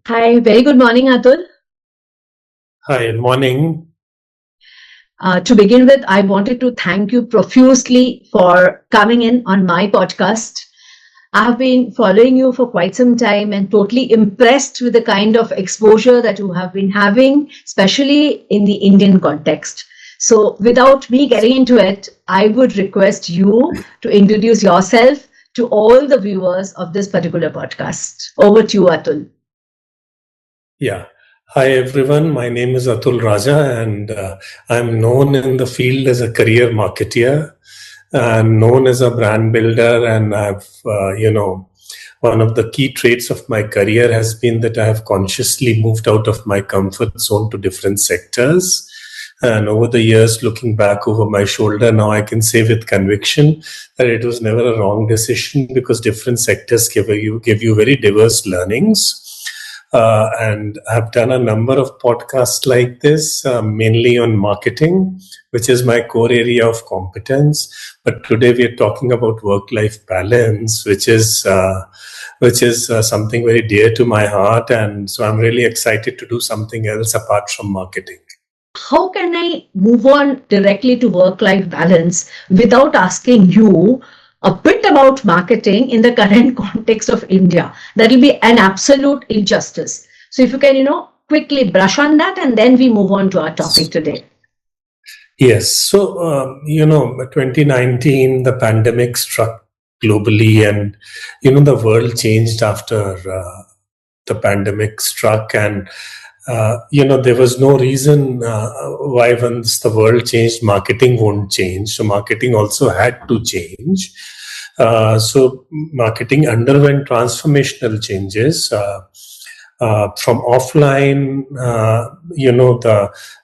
Hi, very good morning, Atul. Hi, morning. To begin with, I wanted to thank you profusely for coming in on my podcast. I have been following you for quite some time and totally impressed with the kind of exposure that you have been having, especially in the Indian context. So, without me getting into it, I would request you to introduce yourself to all the viewers of this particular podcast. Over to you, Atul. Yeah. Hi, everyone. My name is Atul Raja, and I'm known in the field as a career marketeer. I'm known as a brand builder, and one of the key traits of my career has been that I have consciously moved out of my comfort zone to different sectors. And over the years, looking back over my shoulder, now I can say with conviction that it was never a wrong decision because different sectors give you very diverse learnings. And I've done a number of podcasts like this, mainly on marketing, which is my core area of competence. But today we are talking about work-life balance, which is something very dear to my heart, and so I'm really excited to do something else apart from marketing. How can I move on directly to work life balance without asking you a bit about marketing in the current context of India? That will be an absolute injustice. So, if you can, quickly brush on that and then we move on to our topic today. Yes. So, 2019, the pandemic struck globally, and, the world changed after the pandemic struck. And, there was no reason why, once the world changed, marketing won't change. So, marketing also had to change. So, marketing underwent transformational changes. From offline,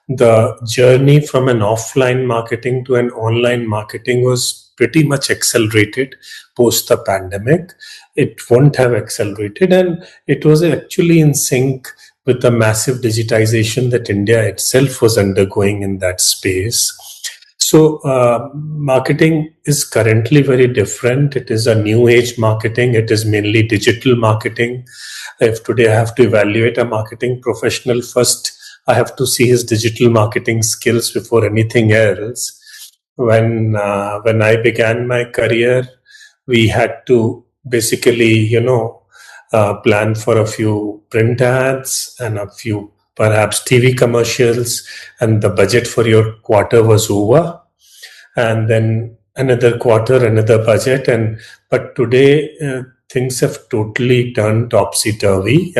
the journey from an offline marketing to an online marketing was pretty much accelerated post the pandemic. It won't have accelerated, and it was actually in sync with the massive digitization that India itself was undergoing in that space. So, marketing is currently very different. It is a new age marketing. It is mainly digital marketing. If today I have to evaluate a marketing professional, first I have to see his digital marketing skills before anything else. When I began my career, we had to basically, plan for a few print ads and a few perhaps TV commercials, and the budget for your quarter was over, and then another quarter, another budget. And but today, things have totally turned topsy turvy.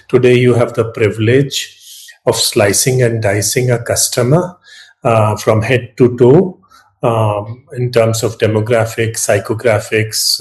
Today you have the privilege of slicing and dicing a customer from head to toe, in terms of demographics, psychographics,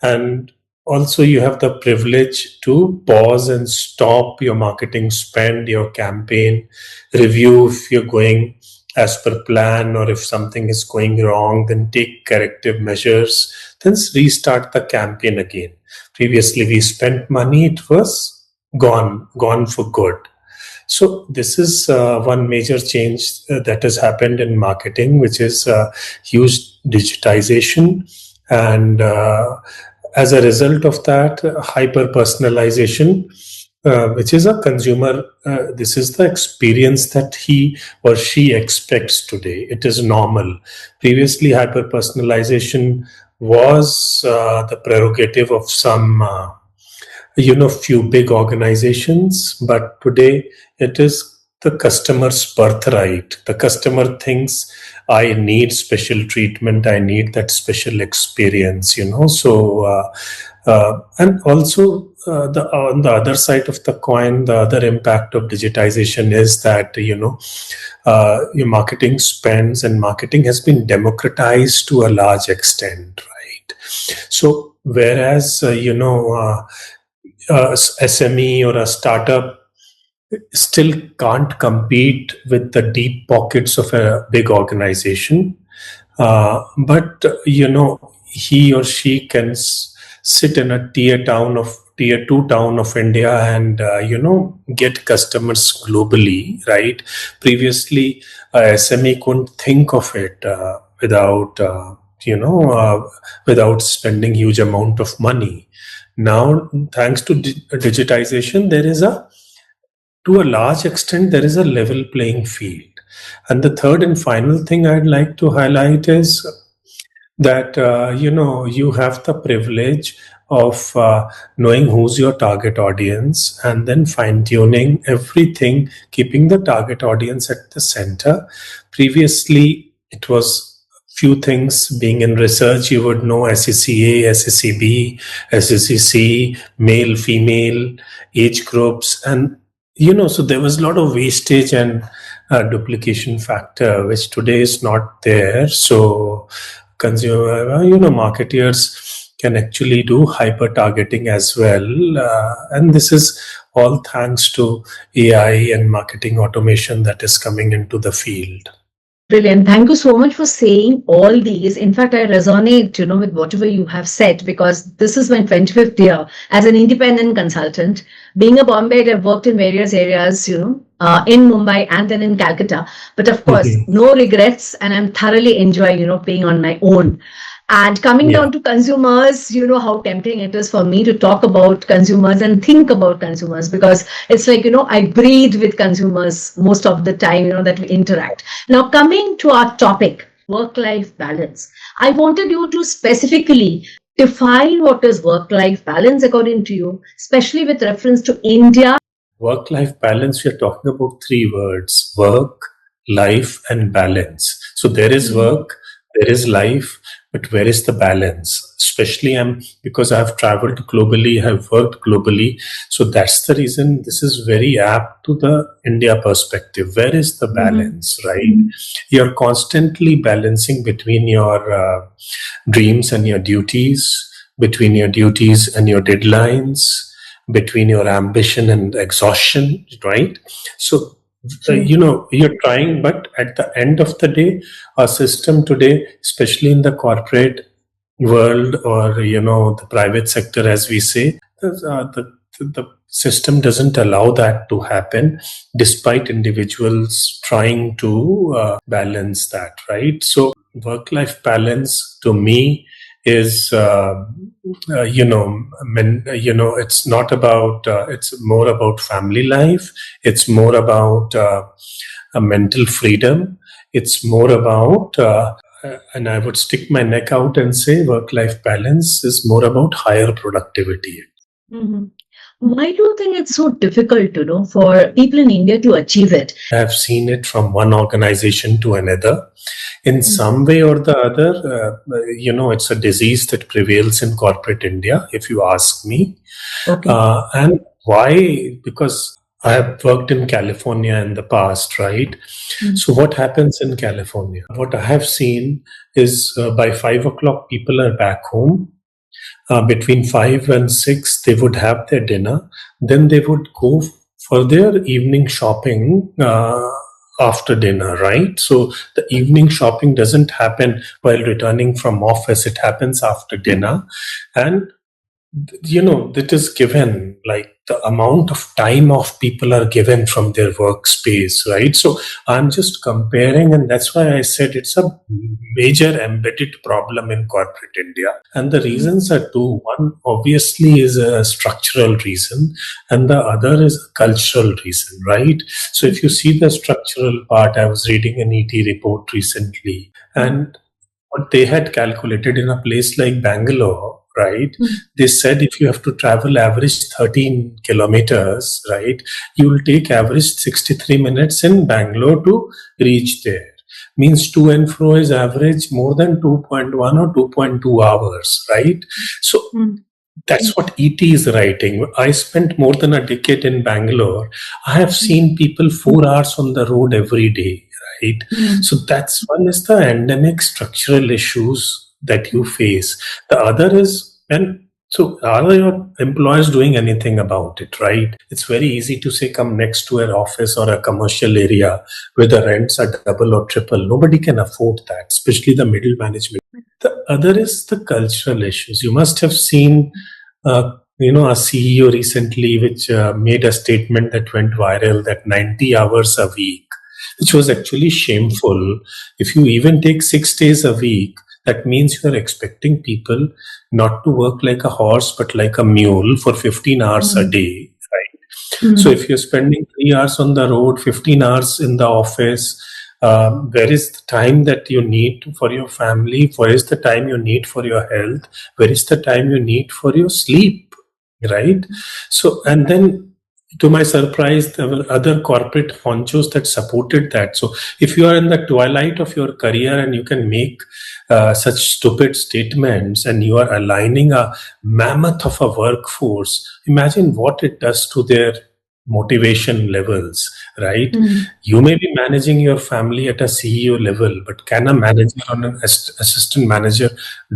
and also you have the privilege to pause and stop your marketing spend, your campaign, review if you're going as per plan, or if something is going wrong, then take corrective measures, then restart the campaign again. Previously we spent money, it was gone for good. So this is one major change that has happened in marketing, which is huge digitization. And as a result of that, hyper personalization, which is a consumer, this is the experience that he or she expects today. It is normal. Previously, hyper personalization was the prerogative of some few big organizations, but today it is the customer's birthright. The customer thinks, I need special treatment, I need that special experience, so and also, on the other side of the coin, the other impact of digitization is that your marketing spends, and marketing has been democratized to a large extent, right? So whereas SME or a startup still can't compete with the deep pockets of a big organization. But he or she can sit in a tier two town of India and get customers globally, right? Previously, SME couldn't think of it without without spending huge amount of money. Now, thanks to digitization, to a large extent, there is a level playing field. And the third and final thing I'd like to highlight is that you have the privilege of knowing who's your target audience and then fine tuning everything, keeping the target audience at the center. Previously it was few things. Being in research, you would know SECA, SECB, SECC, male, female, age groups, and so there was a lot of wastage and duplication factor, which today is not there. So consumer, marketeers can actually do hyper targeting as well. And this is all thanks to AI and marketing automation that is coming into the field. Brilliant. Thank you so much for saying all these. In fact, I resonate, with whatever you have said, because this is my 25th year as an independent consultant. Being a Bombay, I've worked in various areas, in Mumbai and then in Calcutta. But of course, no regrets, and I'm thoroughly enjoying, being on my own. And coming down to consumers, how tempting it is for me to talk about consumers and think about consumers, because it's like, I breathe with consumers most of the time, that we interact. Now, coming to our topic, work-life balance, I wanted you to specifically define what is work-life balance according to you, especially with reference to India. Work-life balance, we are talking about three words: work, life, and balance. So there is work, there is life, but where is the balance? Especially because I've traveled globally, I've worked globally. So that's the reason this is very apt to the India perspective. Where is the balance, right? You're constantly balancing between your dreams and your duties, between your duties and your deadlines, between your ambition and exhaustion, right? So you're trying, but at the end of the day, our system today, especially in the corporate world, or the private sector, as we say, the system doesn't allow that to happen, despite individuals trying to balance that, right? So work-life balance to me is it's not about it's more about family life, it's more about a mental freedom, it's more about and I would stick my neck out and say work-life balance is more about higher productivity. Why do you think it's so difficult, for people in India to achieve it? I have seen it from one organization to another. In some way or the other, it's a disease that prevails in corporate India, if you ask me. And why? Because I have worked in California in the past, right? So what happens in California? What I have seen is by 5 o'clock, people are back home. Between 5 and 6, they would have their dinner. Then they would go for their evening shopping after dinner, right? So the evening shopping doesn't happen while returning from office. It happens after dinner. And that is given, like the amount of time off people are given from their workspace, right? So I'm just comparing, and that's why I said it's a major embedded problem in corporate India. And the reasons are two. One obviously is a structural reason, and the other is a cultural reason, right? So if you see the structural part, I was reading an ET report recently, and what they had calculated in a place like Bangalore, right? They said if you have to travel average 13 kilometers, right, you will take average 63 minutes in Bangalore to reach there. Means to and fro is average more than 2.1 or 2.2 hours, right? So that's what ET is writing. I spent more than a decade in Bangalore. I have seen people 4 hours on the road every day, right? So that's one is the endemic structural issues that you face. The other is, and so are your employers doing anything about it, right? It's very easy to say come next to an office or a commercial area where the rents are double or triple. Nobody can afford that, especially the middle management. The other is the cultural issues. You must have seen a CEO recently which made a statement that went viral, that 90 hours a week, which was actually shameful. If you even take 6 days a week, that means you are expecting people not to work like a horse but like a mule for 15 hours a Mm. day, right? So Mm. if you're spending 3 hours on the road, 15 hours in the office, where is the time that you need for your family? Where is the time you need for your health? Where is the time you need for your sleep? Right? So, and then to my surprise, there were other corporate honchos that supported that. So, if you are in the twilight of your career and you can make such stupid statements and you are aligning a mammoth of a workforce, imagine what it does to their motivation levels, right? Mm. You may be managing your family at a CEO level, but can a manager or an assistant manager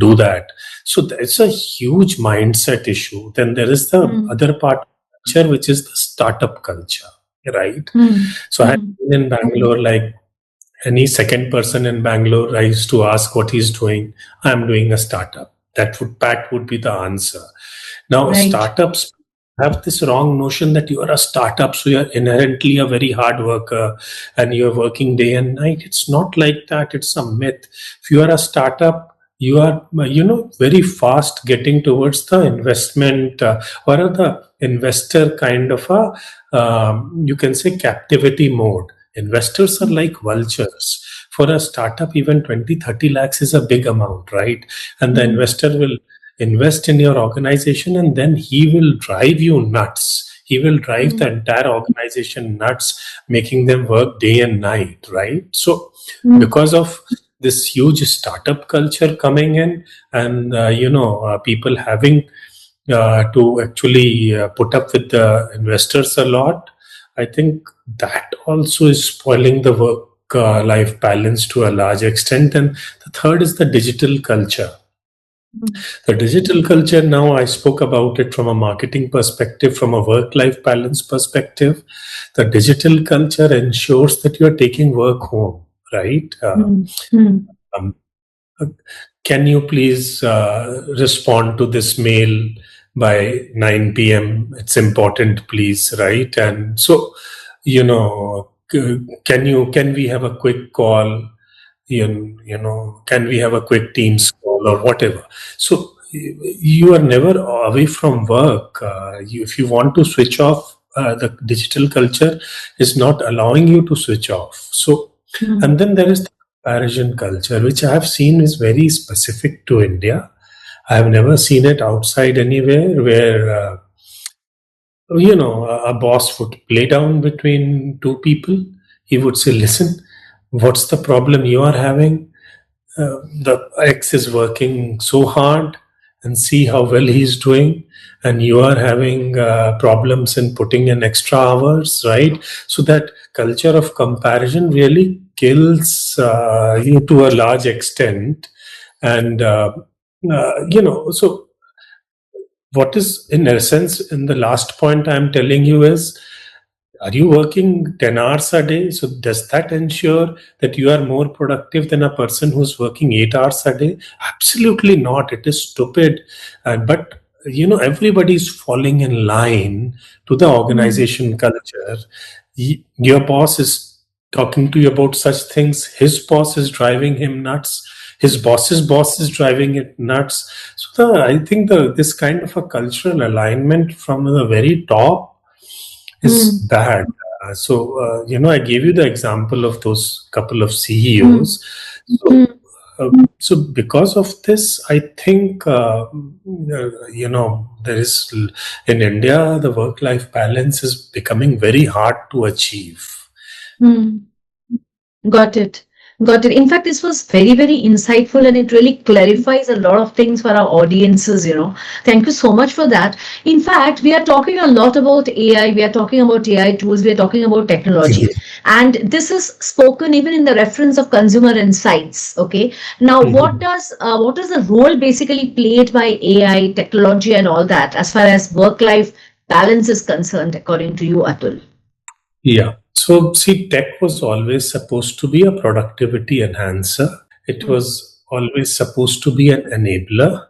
do that? So that's a huge mindset issue. Then there is the Mm. other part of culture, which is the startup culture, right? Mm. So I have Mm. been in Bangalore, like any second person in Bangalore, I used to ask what he's doing. I'm doing a startup. That would be the answer. Now, Right. startups have this wrong notion that you are a startup, so you're inherently a very hard worker and you're working day and night. It's not like that. It's a myth. If you are a startup, you are, very fast getting towards the investment or the investor kind of a, you can say, captivity mode. Investors are like vultures. For a startup, even 20, 30 lakhs is a big amount, right? And the Mm. investor will invest in your organization and then he will drive you nuts. He will drive the Mm. entire organization nuts, making them work day and night, right? So, Mm. because of this huge startup culture coming in, and people having to actually put up with the investors a lot, I think that also is spoiling the work life balance to a large extent. And the third is the digital culture. Mm. The digital culture, now I spoke about it from a marketing perspective, from a work life balance perspective. The digital culture ensures that you are taking work home, right? Mm. Mm. Um, can you please respond to this mail by 9 p.m.? It's important, please, right? And so, can we have a quick call? Can we have a quick Teams call or whatever? So you are never away from work. If you want to switch off, the digital culture is not allowing you to switch off. So, and Mm. then there is the comparison culture, which I have seen is very specific to India. I have never seen it outside anywhere where a boss would play down between two people. He would say, listen, what's the problem you are having? The X is working so hard and see how well he's doing, and you are having problems in putting in extra hours, right? So that culture of comparison really kills you to a large extent. And so what is in essence in the last point I'm telling you is, are you working 10 hours a day? So, does that ensure that you are more productive than a person who's working 8 hours a day? Absolutely not. It is stupid. But, everybody's falling in line to the Mm. organization culture. Your boss is talking to you about such things. His boss is driving him nuts. His boss's boss is driving it nuts. So, I think this kind of a cultural alignment from the very top is Mm. bad. I gave you the example of those couple of Mm. CEOs. So, Mm. so because of this, I think, there is in India, the work life balance is becoming very hard to achieve. Mm. Got it. Got it. In fact, this was very, very insightful and it really clarifies a lot of things for our audiences. Thank you so much for that. In fact, we are talking a lot about AI. We are talking about AI tools. We are talking about technology. And this is spoken even in the reference of consumer insights. Okay. Now, what is the role basically played by AI, technology, and all that as far as work-life balance is concerned, according to you, Atul? Yeah. So, see, tech was always supposed to be a productivity enhancer. It Mm. was always supposed to be an enabler.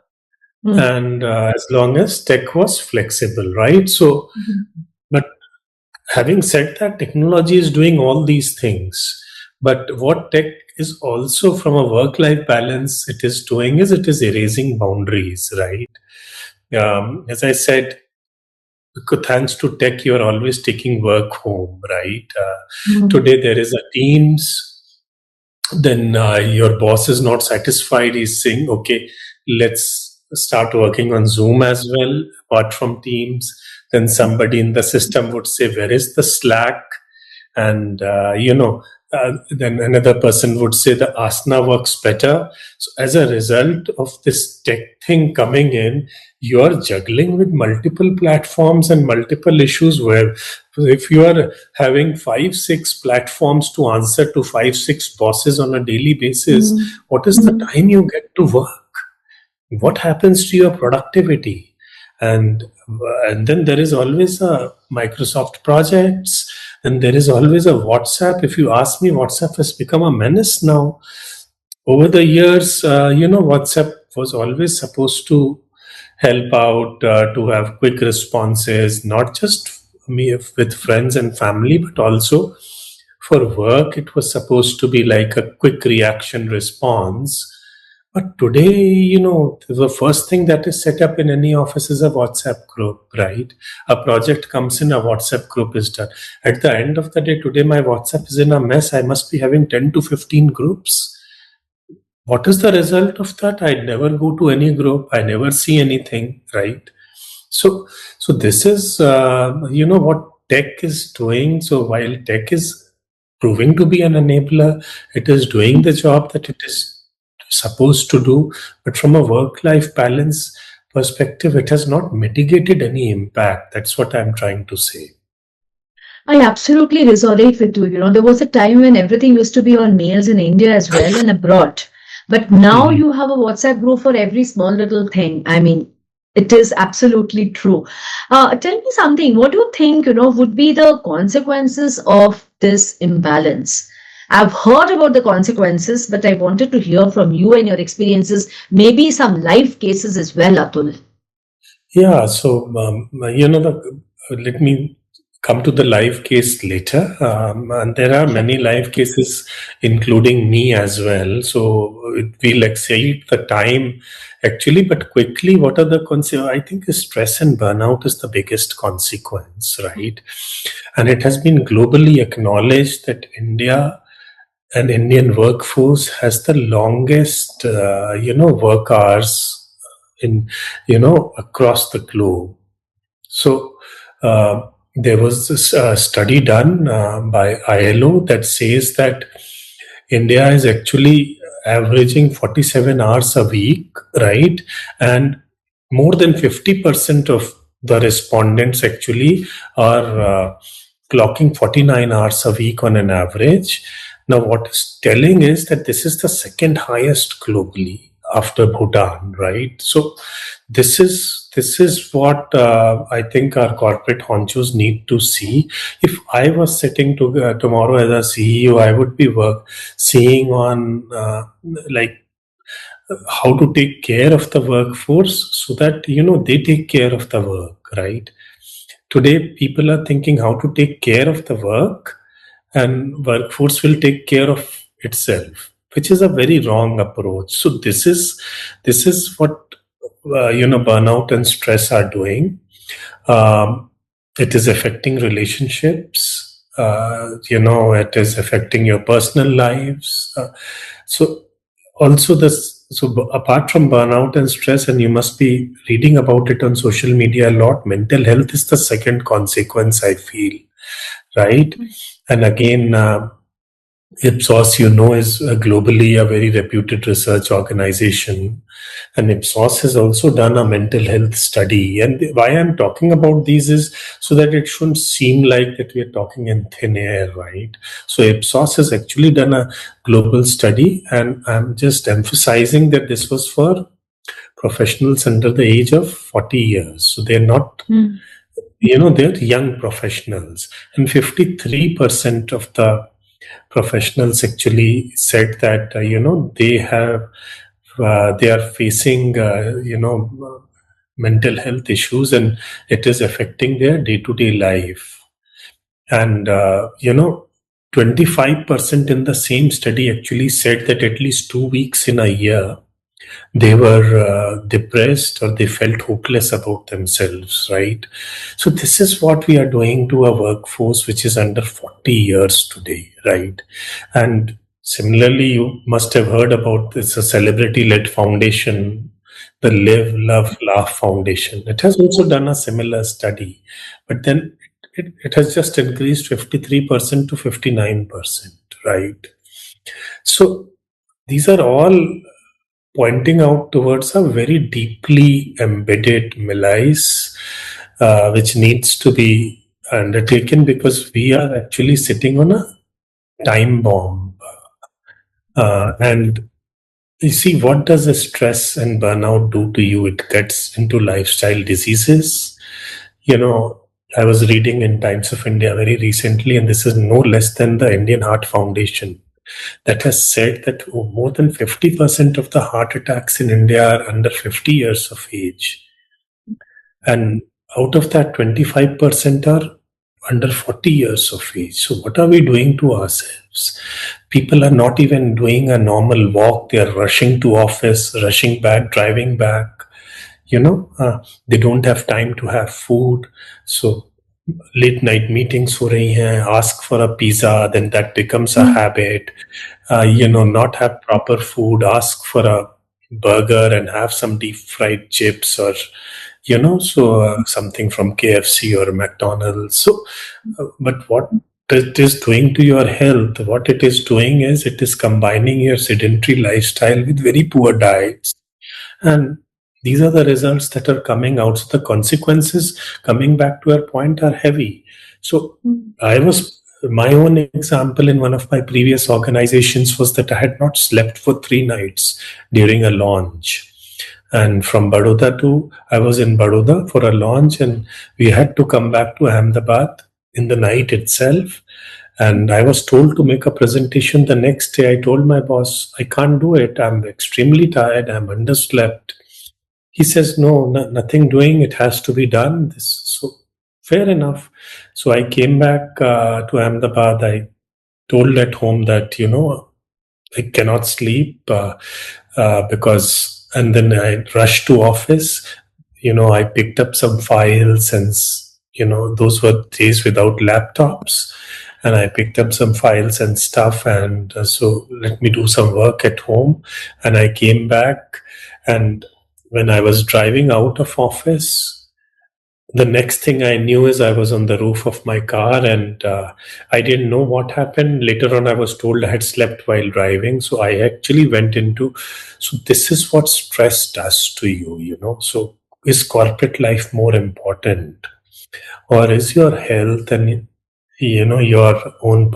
Mm. And as long as tech was flexible, right? So, Mhm. but having said that, technology is doing all these things. But what tech is also from a work life balance it is doing is it is erasing boundaries, right? As I said, thanks to tech, you're always taking work home, right? Mm. Today there is a Teams, then your boss is not satisfied. He's saying, okay, let's start working on Zoom as well, apart from Teams. Then somebody in the system would say, where is the Slack? And then another person would say the asana works better. So as a result of this tech thing coming in, you are juggling with multiple platforms and multiple issues, where if you are having 5 6 platforms to answer to 5 6 bosses on a daily basis, Mm. what is the time you get to work? What happens to your productivity? And then there is always a Microsoft projects, and there is always a WhatsApp. If you ask me, WhatsApp has become a menace now. Over the years, WhatsApp was always supposed to help out, to have quick responses, not just me with friends and family, but also for work. It was supposed to be like a quick reaction response. But today, the first thing that is set up in any office is a WhatsApp group, right? A project comes in, a WhatsApp group is done. At the end of the day, today my WhatsApp is in a mess. I must be having 10 to 15 groups. What is the result of that? I never go to any group. I never see anything, right? So, so this is, what tech is doing. So while tech is proving to be an enabler, it is doing the job that it is supposed to do. But from a work-life balance perspective, it has not mitigated any impact. That's what I'm trying to say. I absolutely resonate with you. You know, there was a time when everything used to be on mails in India as well and abroad. But now Mhm. you have a WhatsApp group for every small little thing. I mean, it is absolutely true. Tell me something. What do you think, would be the consequences of this imbalance? I've heard about the consequences, but I wanted to hear from you and your experiences, maybe some live cases as well, Atul. Yeah, so let me come to the live case later. And there are Sure. many live cases, including me as well. So we'll exceed the time actually, but quickly, what are the consequences? I think stress and burnout is the biggest consequence, right? And it has been globally acknowledged that an Indian workforce has the longest, work hours in, across the globe. So there was this study done by ILO that says that India is actually averaging 47 hours a week, right? And more than 50% of the respondents actually are clocking 49 hours a week on an average. Now, what is telling is that this is the second highest globally after Bhutan, right? So, this is what I think our corporate honchos need to see. If I was sitting tomorrow as a CEO, I would be seeing on like how to take care of the workforce so that they take care of the work, right? Today, people are thinking how to take care of the work, and workforce will take care of itself, which is a very wrong approach. So this is what burnout and stress are doing. um, it is affecting relationships. It is affecting your personal lives. So also this. So apart from burnout and stress, and you must be reading about it on social media a lot, mental health is the second consequence, I feel, right? And again, Ipsos, is globally a very reputed research organization. And Ipsos has also done a mental health study. And why I'm talking about these is so that it shouldn't seem like that we are talking in thin air, right? So Ipsos has actually done a global study, and I'm just emphasizing that this was for professionals under the age of 40 years. So they're not, Mm. they're young professionals. And 53% of the professionals actually said that they are facing mental health issues, and it is affecting their day to day life. And 25% in the same study actually said that at least 2 weeks in a year they were depressed or they felt hopeless about themselves, right? So this is what we are doing to a workforce which is under 40 years today, right? And similarly, you must have heard about this, a celebrity led foundation, the Live Love Laugh Foundation. It has also done a similar study, but then it has just increased 53% to 59%, right? So these are all pointing out towards a very deeply embedded malaise, which needs to be undertaken, because we are actually sitting on a time bomb. And you see, what does the stress and burnout do to you? It gets into lifestyle diseases. You know, I was reading in Times of India very recently, and this is no less than the Indian Heart Foundation that has said that more than 50% of the heart attacks in India are under 50 years of age. And out of that, 25% are under 40 years of age. So, what are we doing to ourselves? People are not even doing a normal walk, they are rushing to office, rushing back, driving back. They don't have time to have food. So, late night meetings हो रही हैं, ask for a pizza, then that becomes a habit. Not have proper food, ask for a burger and have some deep fried chips, or something from KFC or McDonald's. So, but what it is doing to your health, what it is doing is it is combining your sedentary lifestyle with very poor diets, and these are the results that are coming out. So the consequences, coming back to our point, are heavy. So my own example in one of my previous organizations was that I had not slept for 3 nights during a launch. And from Baroda I was in Baroda for a launch, and we had to come back to Ahmedabad in the night itself. And I was told to make a presentation the next day. I told my boss, I can't do it. I'm extremely tired. I'm underslept. He says, no, nothing doing. It has to be done. So fair enough. So I came back to Ahmedabad. I told at home that, I cannot sleep because, and then I rushed to office. I picked up some files, and, those were days without laptops. And I picked up some files and stuff, and so let me do some work at home. And I came back, and when I was driving out of office, the next thing I knew is I was on the roof of my car, and I didn't know what happened. Later on, I was told I had slept while driving. So I actually went into, so this is what stress does to you. So is corporate life more important, or is your health and your own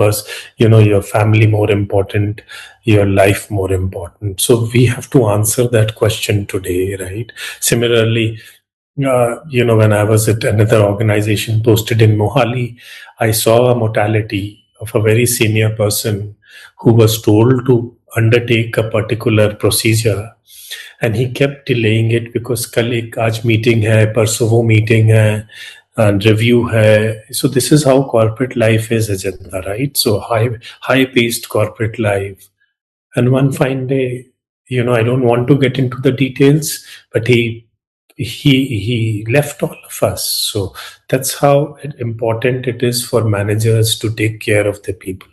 your family more important, your life more important? So we have to answer that question today, right? Similarly, when I was at another organization posted in Mohali, I saw a mortality of a very senior person who was told to undertake a particular procedure, and he kept delaying it because कल एक आज meeting है, परसों वो meeting है, and review hai. So this is how corporate life is, Ajanta, right? So high paced corporate life. And one fine day, I don't want to get into the details, but he left all of us. So that's how important it is for managers to take care of the people.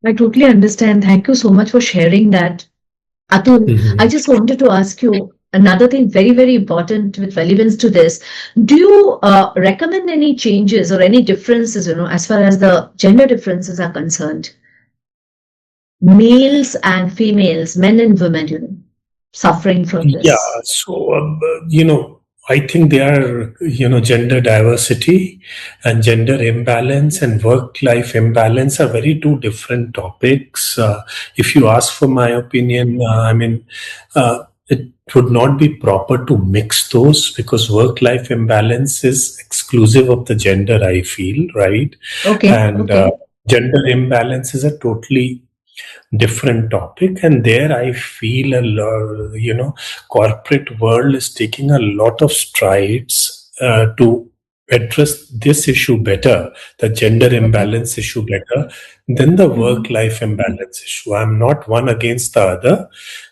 I totally understand. Thank you so much for sharing that. Atul, I just wanted to ask you another thing very, very important with relevance to this. Do you recommend any changes or any differences, as far as the gender differences are concerned? Males and females, men and women, suffering from this. Yeah. So, I think they are, gender diversity and gender imbalance and work-life imbalance are very two different topics. If you ask for my opinion, it would not be proper to mix those, because work-life imbalance is exclusive of the gender, I feel, right? Okay. And gender imbalance is a totally different topic, and there I feel corporate world is taking a lot of strides to address this issue better, the gender imbalance issue better, than the work life imbalance issue. I'm not one against the other,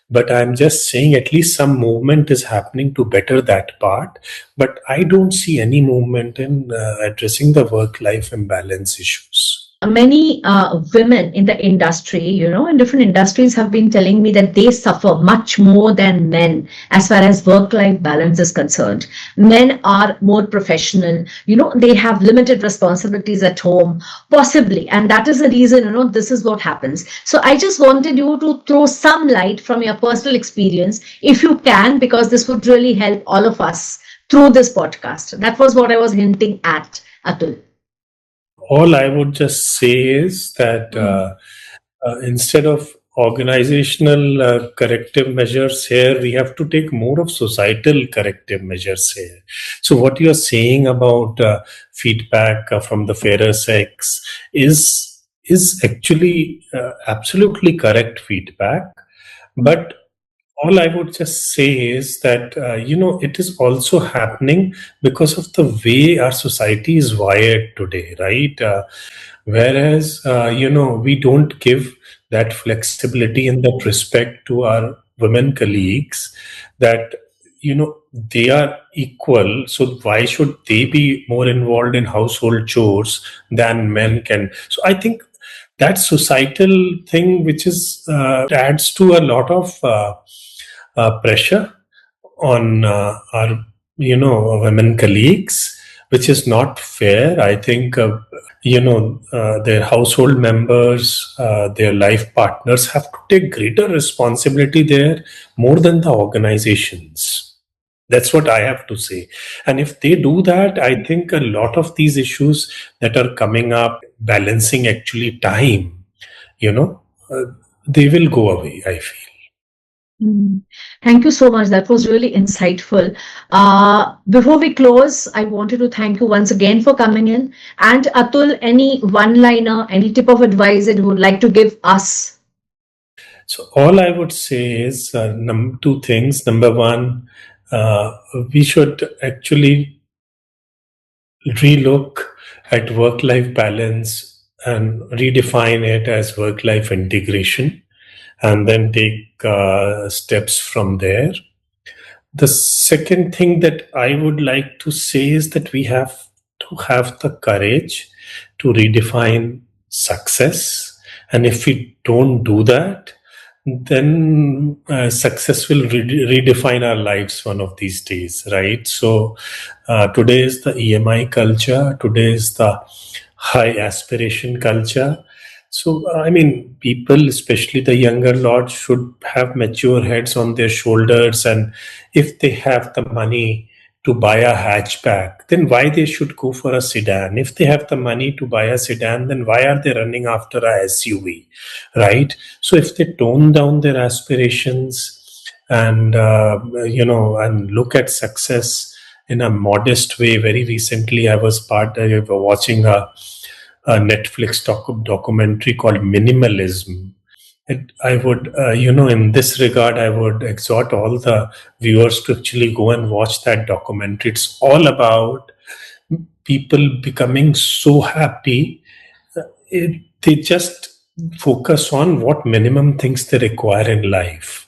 but I'm just saying at least some movement is happening to better that part. But I don't see any movement in addressing the work life imbalance issues. Many women in the industry, in different industries, have been telling me that they suffer much more than men as far as work-life balance is concerned. Men are more professional, they have limited responsibilities at home, possibly, and that is the reason, this is what happens. So I just wanted you to throw some light from your personal experience, if you can, because this would really help all of us through this podcast. That was what I was hinting at, Atul. All I would just say is that instead of organizational corrective measures here, we have to take more of societal corrective measures here. So, what you're saying about feedback from the fairer sex is actually absolutely correct feedback, but all I would just say is that it is also happening because of the way our society is wired today, right? Whereas we don't give that flexibility and that respect to our women colleagues, that they are equal, so why should they be more involved in household chores than men can? So I think that societal thing, which is adds to a lot of pressure on our women colleagues, which is not fair. I think their household members, their life partners have to take greater responsibility there, more than the organizations. That's what I have to say. And if they do that, I think a lot of these issues that are coming up, balancing actually time, they will go away, I feel. Thank you so much. That was really insightful. Before we close, I wanted to thank you once again for coming in. And Atul, any one-liner, any tip of advice that you would like to give us? So all I would say is two things. Number one, we should actually relook at work-life balance and redefine it as work-life integration, and then take steps from there. The second thing that I would like to say is that we have to have the courage to redefine success. And if we don't do that, then success will redefine our lives one of these days, right? So today is the EMI culture, today is the high aspiration culture. So, I mean, people, especially the younger lot, should have mature heads on their shoulders. And if they have the money to buy a hatchback, then why they should go for a sedan? If they have the money to buy a sedan, then why are they running after a SUV, right? So if they tone down their aspirations and, and look at success in a modest way. Very recently, I was watching a Netflix documentary called Minimalism. I would, in this regard, I would exhort all the viewers to actually go and watch that documentary. It's all about people becoming so happy. They just focus on what minimum things they require in life,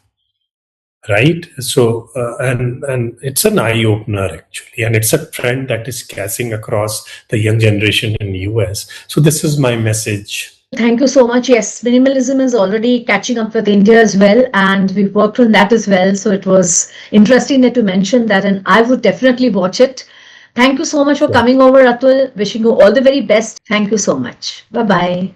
right? So and it's an eye opener actually, and it's a trend that is casting across the young generation in US. So this is my message. Thank you so much. Yes, minimalism is already catching up with India as well, and we've worked on that as well. So it was interesting that you mentioned that, and I would definitely watch it. Thank you so much for coming over, Atul. Wishing you all the very best. Thank you so much. Bye-bye.